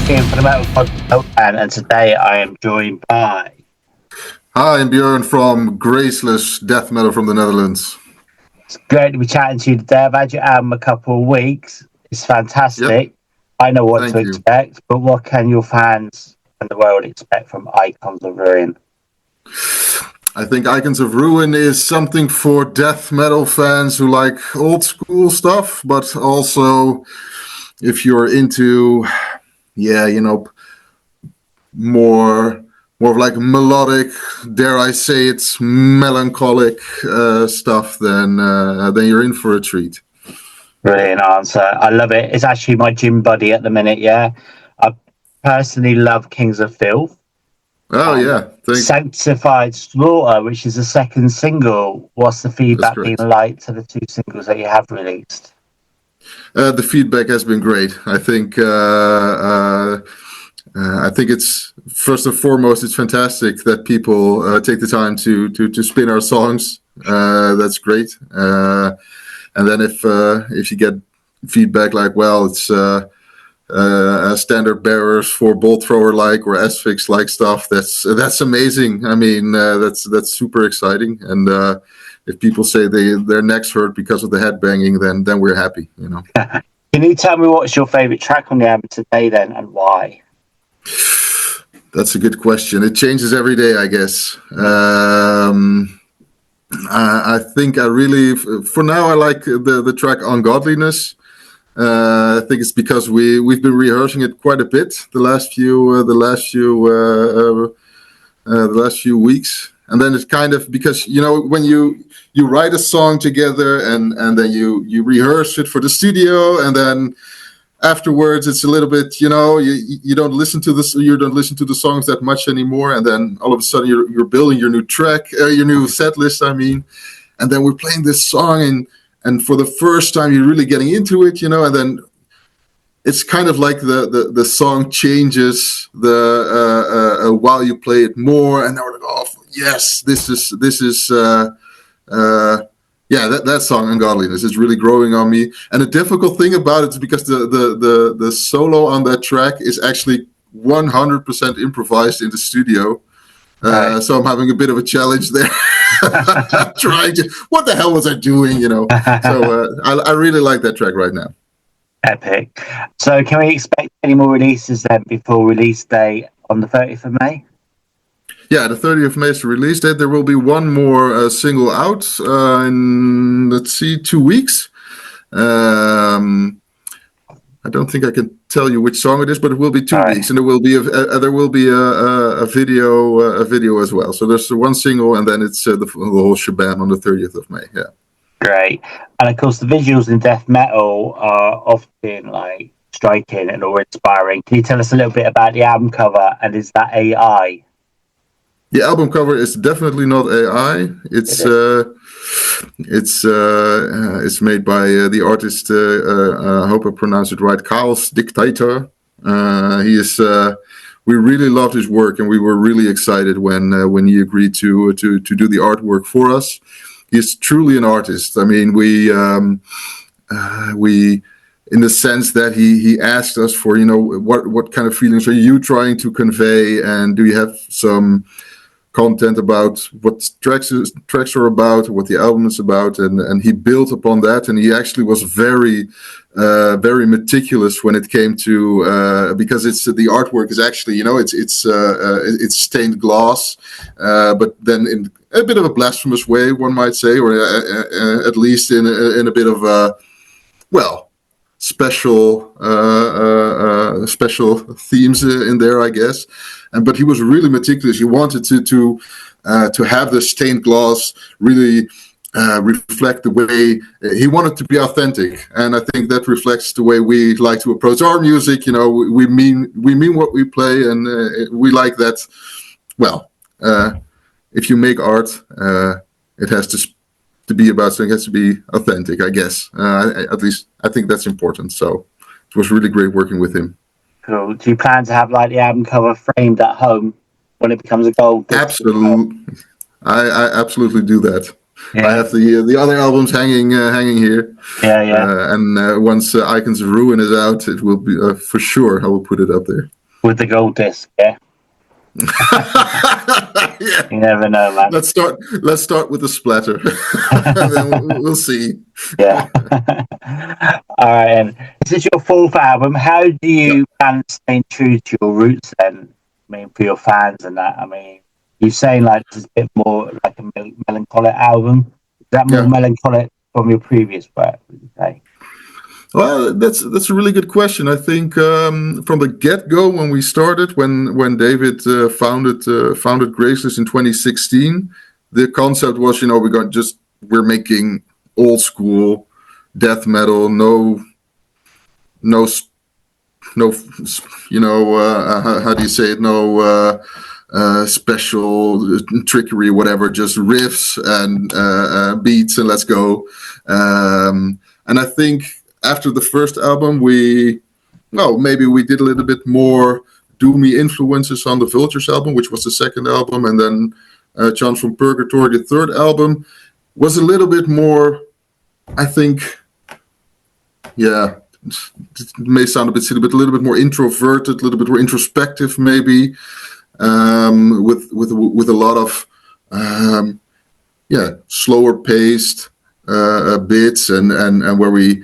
Kim for the Metal Podcast, and today I am joined by... Hi, I'm Bjorn from Graceless Death Metal from the Netherlands. It's great to be chatting to you today. I've had your album a couple of weeks. It's fantastic. Yep. I know what Thank to you. expect, but what can your fans and the world expect from Icons of Ruin? I think Icons of Ruin is something for death metal fans who like old school stuff, but also if you're into, more of like melodic, dare I say it's melancholic stuff, then you're in for a treat. Brilliant answer. I love it. It's actually my gym buddy at the minute, yeah. I personally love Kings of Filth. Oh, yeah. Sanctified Slaughter, which is the second single. What's the feedback been like to the two singles that you have released? The feedback has been great. I think it's first and foremost, it's fantastic that people take the time to spin our songs. That's great. And then if you get feedback like, well, it's standard bearers for bolt thrower like or asphyx like stuff, that's amazing. I mean, that's super exciting. And if people say their necks hurt because of the headbanging, then we're happy. You know. Can you tell me what's your favorite track on the album today, then, and why? That's a good question. It changes every day, I guess. I think I really, for now, I like the track Ungodliness. I think it's because we've been rehearsing it quite a bit the last few weeks, and then it's kind of because when you write a song together and then you rehearse it for the studio, and then afterwards it's a little bit you don't listen to the songs that much anymore, and then all of a sudden you're building your new track, your new set list, I mean, and then we're playing this song and for the first time you're really getting into it, and then it's kind of like the song changes while you play it more, and then we're like, oh yes, this is that song Ungodliness is really growing on me. And the difficult thing about it is because the solo on that track is actually 100% improvised in the studio. Right. So I'm having a bit of a challenge there. Trying to, what the hell was I doing, So I really like that track right now. Epic. So can we expect any more releases then before release day on the 30th of May? Yeah, the 30th of May is the release date. There will be one more single out in, 2 weeks. I don't think I can tell you which song it is, but it will be 2 weeks, and there will be a video as well. So there's the one single, and then it's the whole shebang on the 30th of May. Yeah. Great. And of course, the visuals in death metal are often like striking and awe-inspiring. Can you tell us a little bit about the album cover, and is that AI? The album cover is definitely not AI. It's made by the artist. I hope I pronounced it right. Chaos Dictator. He is. We really loved his work, and we were really excited when he agreed to do the artwork for us. He's truly an artist. I mean, we in the sense that he asked us for what kind of feelings are you trying to convey, and do you have some content about what tracks are about, what the album is about, and he built upon that, and he actually was very meticulous when it came to because it's the artwork is actually it's stained glass, but then in a bit of a blasphemous way, one might say, or at least in a bit of a special themes in there, I guess. But he was really meticulous. He wanted to have the stained glass really reflect the way he wanted to be authentic, and I think that reflects the way we like to approach our music. We mean what we play, and we like that. Well, if you make art, it has to be about something. It has to be authentic, I guess. At least I think that's important. So it was really great working with him. Cool. Do you plan to have like the album cover framed at home when it becomes a gold? Absolutely. I absolutely do that. I have the other albums hanging here. And once Icons of Ruin is out, it will be for sure. I will put it up there with the gold disc. Yeah. Yeah. You never know, man. Let's start with the splatter, and then we'll see. Yeah. All right. And this is your fourth album. How do you plan on staying true to your roots then? I mean, for your fans and that. I mean, you're saying like this is a bit more like a melancholic album. Is that more melancholic from your previous work, would you say? Well, that's a really good question. I think from the get-go, when we started, when David founded Graceless in 2016, the concept was, we're making old school death metal, no, how do you say it? No special trickery, whatever. Just riffs and beats, and let's go. And I think, after the first album, maybe we did a little bit more doomy influences on the Vultures album, which was the second album, and then Chants from Purgatory, the third album, was a little bit more, I think, it may sound a bit silly, but a little bit more introverted, a little bit more introspective, maybe, with a lot of slower paced bits and where we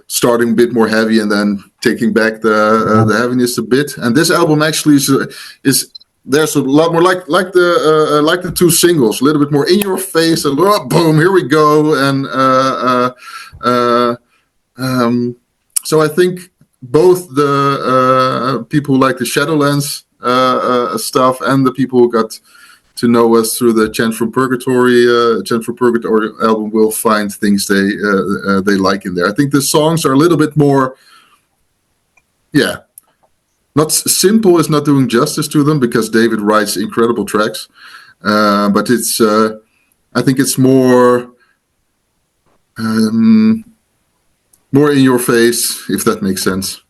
starting a bit more heavy and then taking back the heaviness a bit. And this album actually is there's a lot more like the two singles, a little bit more in your face, and boom, here we go. And so I think both the people who like the Shadowlands stuff and the people who got to know us through the Chant from Purgatory album will find things they like in there. I think the songs are a little bit more, not simple is not doing justice to them, because David writes incredible tracks, but it's I think it's more more in your face, if that makes sense.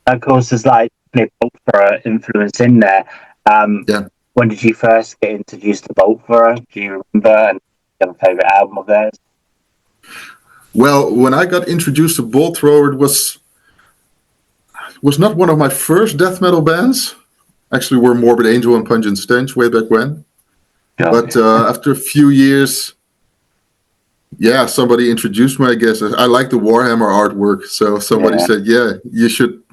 Of course, there's like Voltfra influence in there. When did you first get introduced to Voltfra? Do you remember? And do you have a favorite album of theirs? Well, when I got introduced to Voltfra, it was not one of my first death metal bands. Actually, were Morbid Angel and Pungent Stench way back when. But after a few years, somebody introduced me, I guess. I like the Warhammer artwork, so somebody said, you should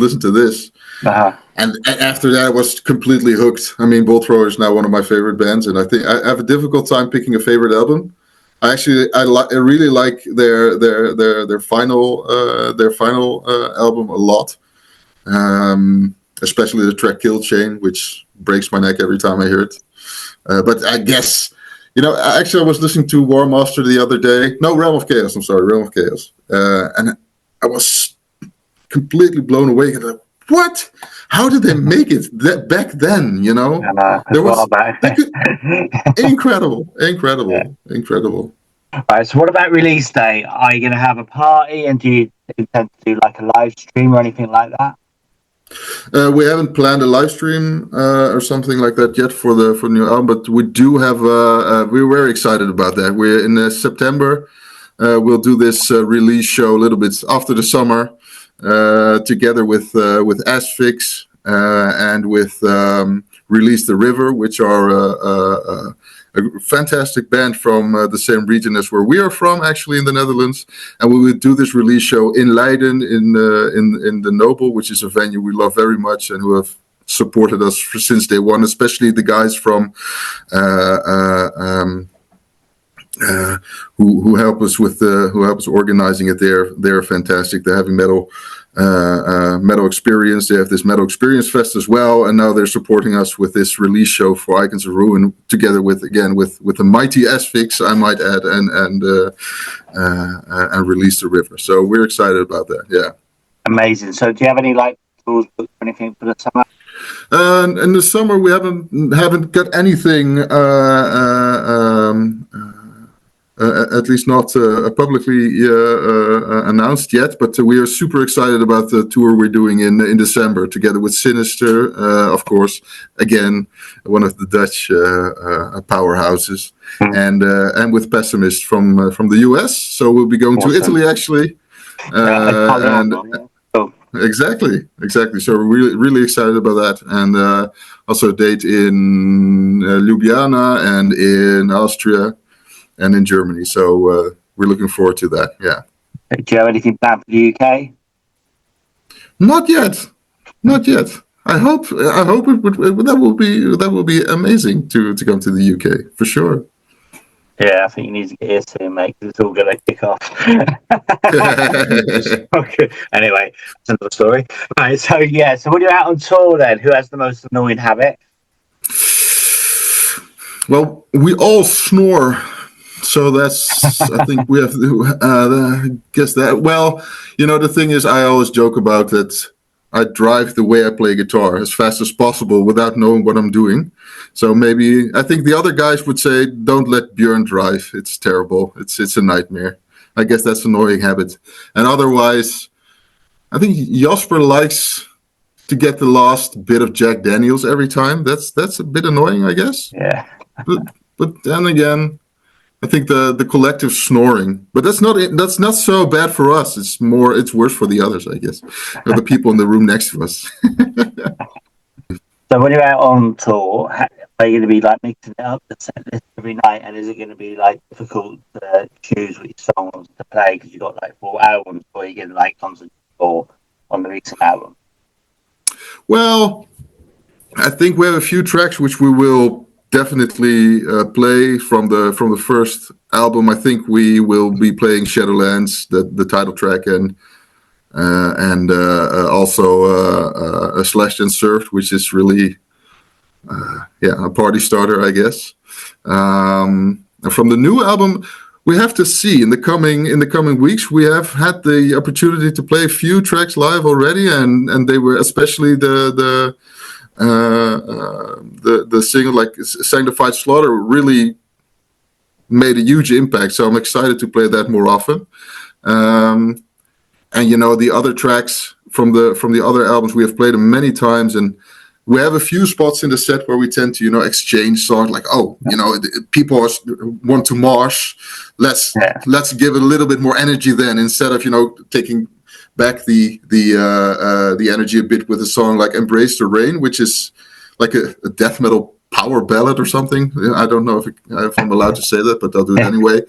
listen to this. And after that, I was completely hooked. I mean, Voltfra is now one of my favorite bands, and I think I have a difficult time picking a favorite album. I really like their final album a lot, especially the track Kill Chain, which breaks my neck every time I hear it. But I guess, actually, I was listening to War Master the other day. No, Realm of Chaos. I'm sorry, Realm of Chaos, and I was completely blown away. What? How did they make it back then? There was incredible. All right. So, what about release day? Are you going to have a party, and do you intend to do like a live stream or anything like that? We haven't planned a live stream or something like that yet for the new album, but we do have. We're very excited about that. We're in September. We'll do this release show a little bit after the summer. Together with Asphyx and with Release the River, which are a fantastic band from the same region as where we are from, actually in the Netherlands. And we will do this release show in Leiden in the Noble, which is a venue we love very much and who have supported us since day one, especially the guys from who help us with organizing it. They're fantastic. The heavy metal experience. They have this metal experience fest as well, and now they're supporting us with this release show for Icons of Ruin, together with the mighty Asphyx, I might add, and Release the River. So we're excited about that. Yeah. Amazing. So do you have any tours booked or anything for the summer? In the summer, we haven't got anything at least not publicly announced yet. But we are super excited about the tour we're doing in December, together with Sinister, of course. Again, one of the Dutch powerhouses, and with Pessimist from the US. So we'll be going to Italy actually. Exactly. So we're really excited about that, and also a date in Ljubljana and in Austria and in Germany. So we're looking forward to that. Yeah. Do you have anything planned for the UK? Not yet. I hope that will be amazing to come to the UK for sure. Yeah, I think you need to get here soon, mate, because it's all going to kick off. Okay. Anyway, that's another story. Right, so when you're out on tour then, who has the most annoying habit? Well, we all snore. So that's, I think we have to guess that. Well, the thing is, I always joke about that I drive the way I play guitar as fast as possible without knowing what I'm doing. So maybe I think the other guys would say, don't let Bjorn drive. It's terrible. It's a nightmare. I guess that's an annoying habit. And otherwise, I think Jasper likes to get the last bit of Jack Daniels every time. That's a bit annoying, I guess. Yeah. But then again, I think the collective snoring, but that's not so bad for us. It's worse for the others, I guess, or the people in the room next to us. So when you're out on tour, are you going to be like mixing it up the set list every night, and is it going to be like difficult to choose which songs to play because you've got like 4 albums, or are you going to like concentrate on the recent album? Well, I think we have a few tracks which we will definitely play from the first album. I think we will be playing Shadowlands, the title track, and also Slashed and Surfed, which is really a party starter, I guess. And from the new album, we have to see in the coming weeks. We have had the opportunity to play a few tracks live already, and they were especially the single like Sanctified Slaughter really made a huge impact. So I'm excited to play that more often. And the other tracks from the other albums, we have played them many times, and we have a few spots in the set where we tend to exchange songs, like people want to march, let's give it a little bit more energy then, instead of taking back the energy a bit with a song like Embrace the Rain, which is like a death metal power ballad or something. I don't know if I'm allowed to say that, but I'll do it anyway.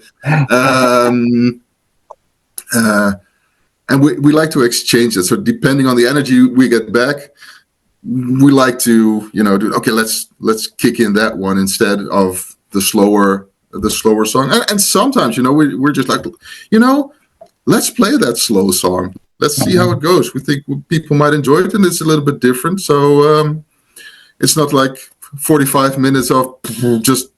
And we like to exchange it. So depending on the energy we get back, we like to, let's kick in that one instead of the slower song. And sometimes, we're just like, let's play that slow song. Let's see how it goes. We think people might enjoy it, and it's a little bit different. So it's not like 45 minutes of just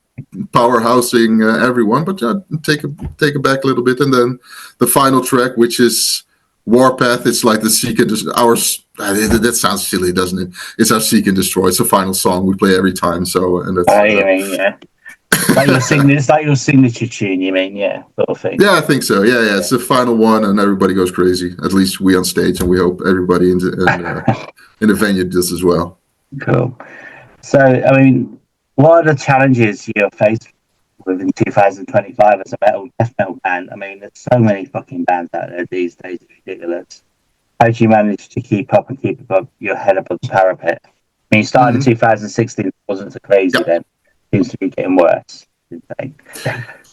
powerhousing everyone, but take it back a little bit. And then the final track, which is Warpath, it's like the Seek and Destroy. That sounds silly, doesn't it? It's our Seek and Destroy. It's the final song we play every time. So, and that's. You mean, yeah. It's like your signature tune, you mean, yeah, sort of thing. Yeah, I think so. Yeah. It's the final one, and everybody goes crazy. At least we on stage, and we hope everybody in the venue does as well. Cool. So, I mean, what are the challenges you're faced with in 2025 as a death metal band? I mean, there's so many fucking bands out there these days. It's ridiculous. How do you manage to keep up and keep above your head above the parapet? I mean, you started in 2016, it wasn't so crazy then. Seems to be getting worse.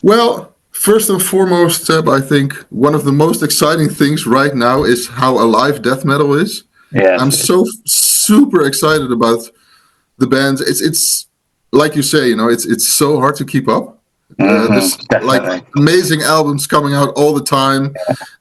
Well, first and foremost, Seb, I think one of the most exciting things right now is how alive death metal is. Yeah, I'm so super excited about the bands. It's like you say, it's so hard to keep up. There's like amazing albums coming out all the time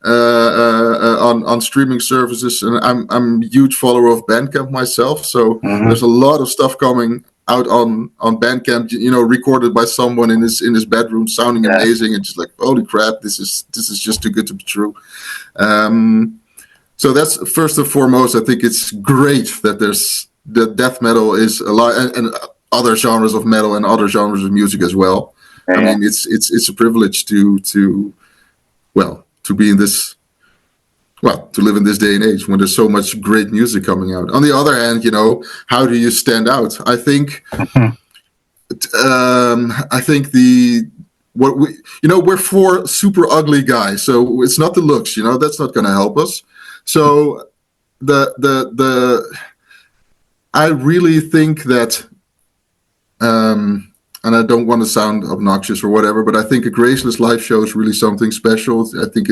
on streaming services, and I'm a huge follower of Bandcamp myself. So there's a lot of stuff coming out on Bandcamp, recorded by someone in his bedroom, sounding amazing, and just like, holy crap, this is just too good to be true. So that's first and foremost. I think it's great that the death metal is alive, and other genres of metal and other genres of music as well. I Yeah. mean, it's a privilege to be in this. Well, to live in this day and age when there's so much great music coming out. On the other hand, how do you stand out? I think we're four super ugly guys, so it's not the looks, that's not going to help us. So I really think that, and I don't want to sound obnoxious or whatever, but I think a Graceless live show is really something special. I think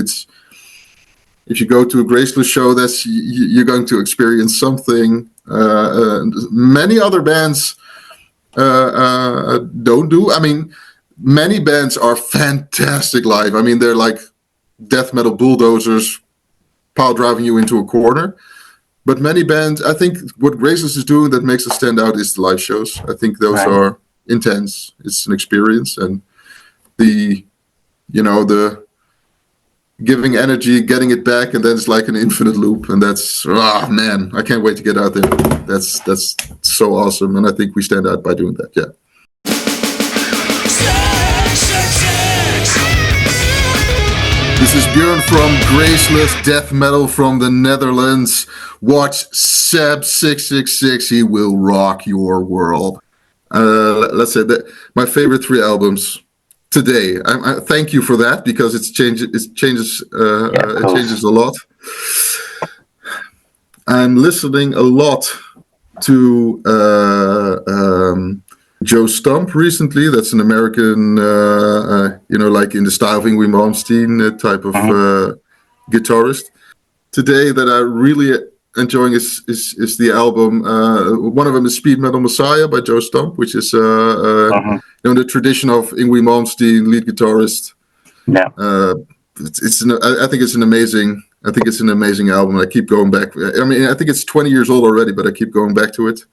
if you go to a Graceless show, you're going to experience something many other bands don't do. I mean, many bands are fantastic live. I mean, they're like death metal bulldozers pile driving you into a corner. But many bands, I think what Graceless is doing that makes us stand out is the live shows. I think those are intense. It's an experience, and the giving energy, getting it back, and then it's like an infinite loop. And that's, man, I can't wait to get out there. That's so awesome. And I think we stand out by doing that. Yeah. This is Bjorn from Graceless Death Metal from the Netherlands. Watch Seb 666. He will rock your world. Let's say that my favorite 3 albums today. I thank you for that, because it changes a lot. I'm listening a lot to Joe Stump recently. That's an American, like in the style of Yngwie Malmsteen type of guitarist. Today that I really enjoying is the album. One of them is Speed Metal Messiah by Joe Stump, which is the tradition of Yngwie Malmsteen, lead guitarist. Yeah. I think it's an amazing album. I keep going back. I mean, I think it's 20 years old already, but I keep going back to it.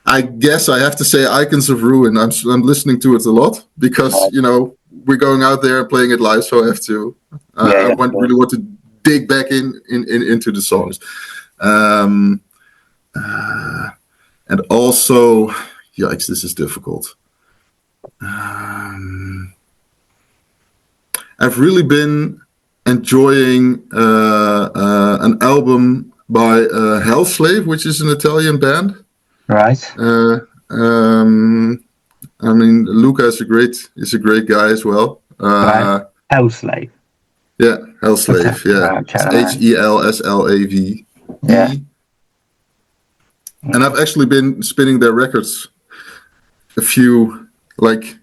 I guess I have to say Icons of Ruin. I'm listening to it a lot because, we're going out there and playing it live, so I have to. I really want to dig back into the songs. And also, yikes, this is difficult. I've really been enjoying an album by Hellslave, which is an Italian band. Right. I mean, Luca is a great guy as well. Hellslave. Yeah, Hellslave. Yeah, Hellslave. Yeah. And I've actually been spinning their records. A few, like,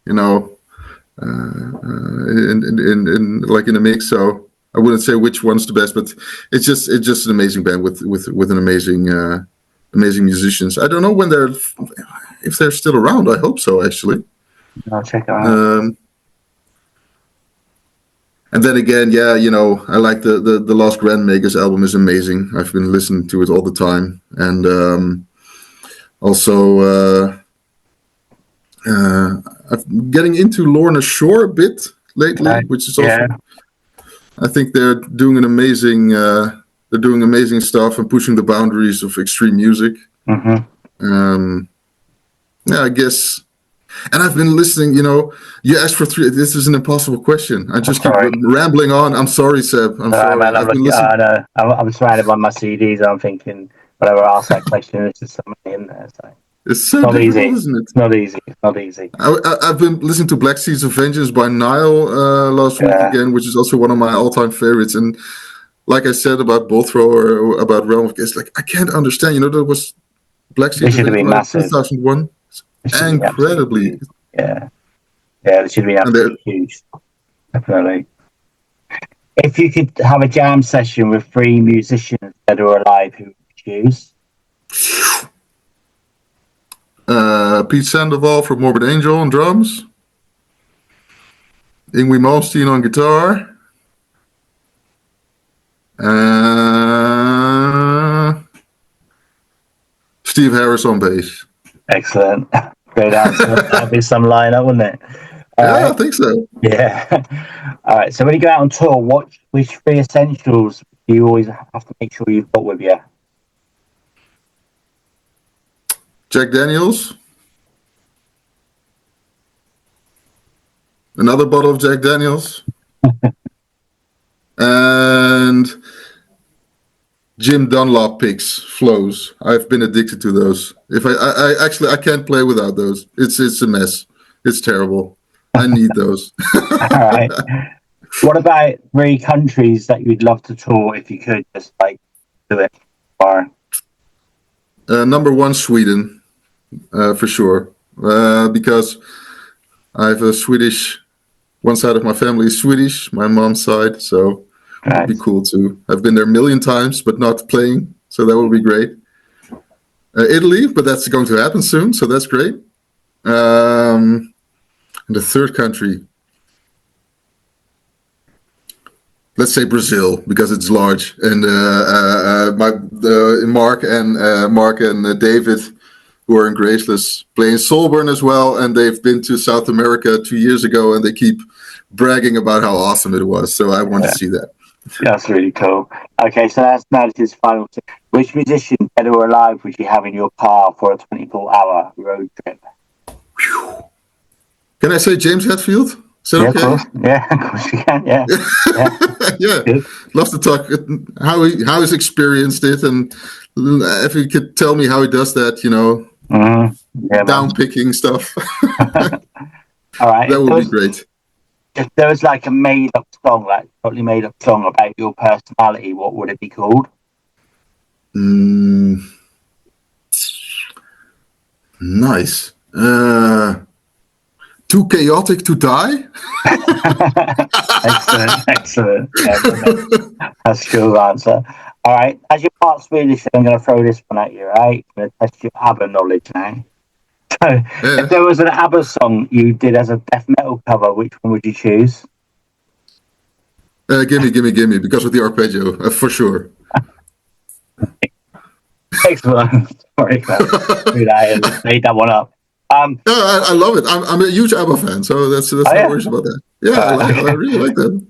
in a mix. So I wouldn't say which one's the best, but it's just an amazing band with an amazing musicians. I don't know if they're still around. I hope so, actually. I'll check it out. And then again, I like the Lost Grandmakers album is amazing. I've been listening to it all the time, and also I'm getting into Lorna Shore a bit lately, which is also. I think they're doing amazing stuff and pushing the boundaries of extreme music. I guess. And I've been listening, you asked for 3. This is an impossible question. I just keep rambling on. I'm sorry, Seb. I'm sorry. Man, I'm surrounded by my CDs. I'm thinking, whenever I ask that question, there's just something in there. So. It's so difficult, easy. Isn't it? It's not easy. I've been listening to Black Seeds of Vengeance by Nile last week again, which is also one of my all-time favorites. And like I said about Bothro or about Realm of Chaos, like I can't understand. There was Black Seeds of Vengeance 2001. Incredibly. It should be absolutely huge. Definitely. If you could have a jam session with 3 musicians dead or alive, who would you choose? Pete Sandoval from Morbid Angel on drums. Yngwie Malmsteen on guitar. Steve Harris on bass. Excellent. Great answer. That'd be some lineup, wouldn't it? I think so. Yeah. All right. So when you go out on tour, which 3 essentials do you always have to make sure you've got with you? Jack Daniels. another bottle of Jack Daniels, and Jim Dunlop picks, flows. I've been addicted to those. If I actually I can't play without those. It's a mess. It's terrible. I need those. All right. What about 3 countries that you'd love to tour if you could just like do it? Or Number 1, Sweden, for sure, because I have a Swedish. One side of my family is Swedish, my mom's side, so it'd be cool too. I've been there a million times, but not playing, so that would be great. Italy, but that's going to happen soon, so that's great. And the third country, let's say Brazil, because it's large, and Mark and David, who are in Graceless, play in Solburn as well, and they've been to South America 2 years ago, and they keep bragging about how awesome it was. So I want to see that. That's really cool. Okay, so that's now his final. Which musician, dead or alive, would you have in your car for a 24-hour road trip? Can I say James Hetfield? Is that okay? Of course. Yeah, of course you can. Yeah, yeah. Good. Love to talk how he's experienced it, and if he could tell me how he does that, down picking stuff. All right, that would be great. If there was like a made-up song, like totally made-up song about your personality, what would it be called? Nice. Too chaotic to die? Excellent. Yeah, that's a good answer. All right, as your part Swedish, I'm going to throw this one at you, right? I'm going to test your ABBA knowledge now. So, if there was an ABBA song you did as a death metal cover, which one would you choose? Gimme, because of the arpeggio, for sure. Excellent. Sorry, I made that one up. I love it. I'm a huge ABBA fan, so that's no worries about that. Yeah, I really like that.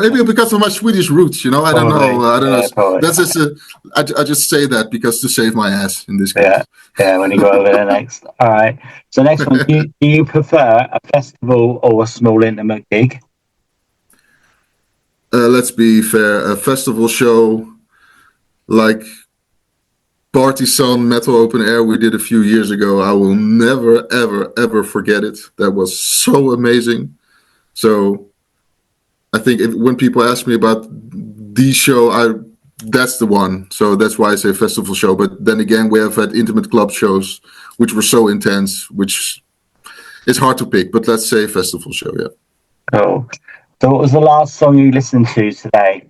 Maybe because of my Swedish roots, I don't know. That's just I just say that because to save my ass in this case. Yeah. When you go over there next. All right. So next one, do you prefer a festival or a small intimate gig? Let's be fair. A festival show like Partisan Metal Open Air we did a few years ago, I will never, ever, ever forget it. That was so amazing. So I think when people ask me about the show, that's the one. So that's why I say festival show. But then again, we have had intimate club shows, which were so intense, which is hard to pick. But let's say festival show, yeah. Cool. So what was the last song you listened to today?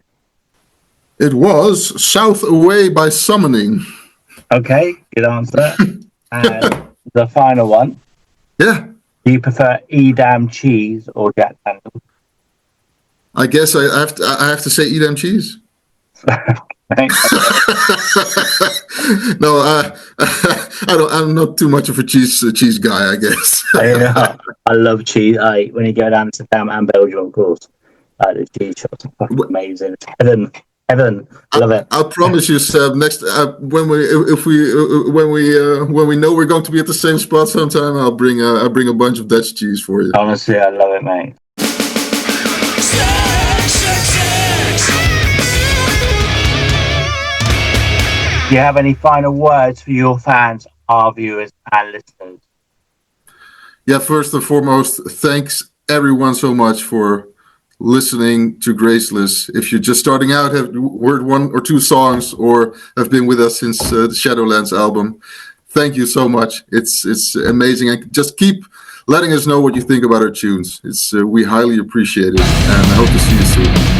It was South Away by Summoning. Okay, good answer. And the final one. Yeah. Do you prefer Edam cheese or Jack Daniels? I guess I have to say Edam cheese. No, I'm not too much of a cheese guy, I guess. I love cheese. When you go down to Amsterdam and Belgium, of course, the cheese shops are fucking amazing. It's heaven. I love it. I promise you, Seb. Next, when we know we're going to be at the same spot sometime, I'll bring a bunch of Dutch cheese for you. Honestly, I love it, mate. Do you have any final words for your fans, our viewers, and listeners? Yeah, first and foremost, thanks everyone so much for listening to Graceless. If you're just starting out, have heard 1 or 2 songs, or have been with us since the Shadowlands album, thank you so much. It's amazing, and just keep letting us know what you think about our tunes. We highly appreciate it, and I hope to see you soon.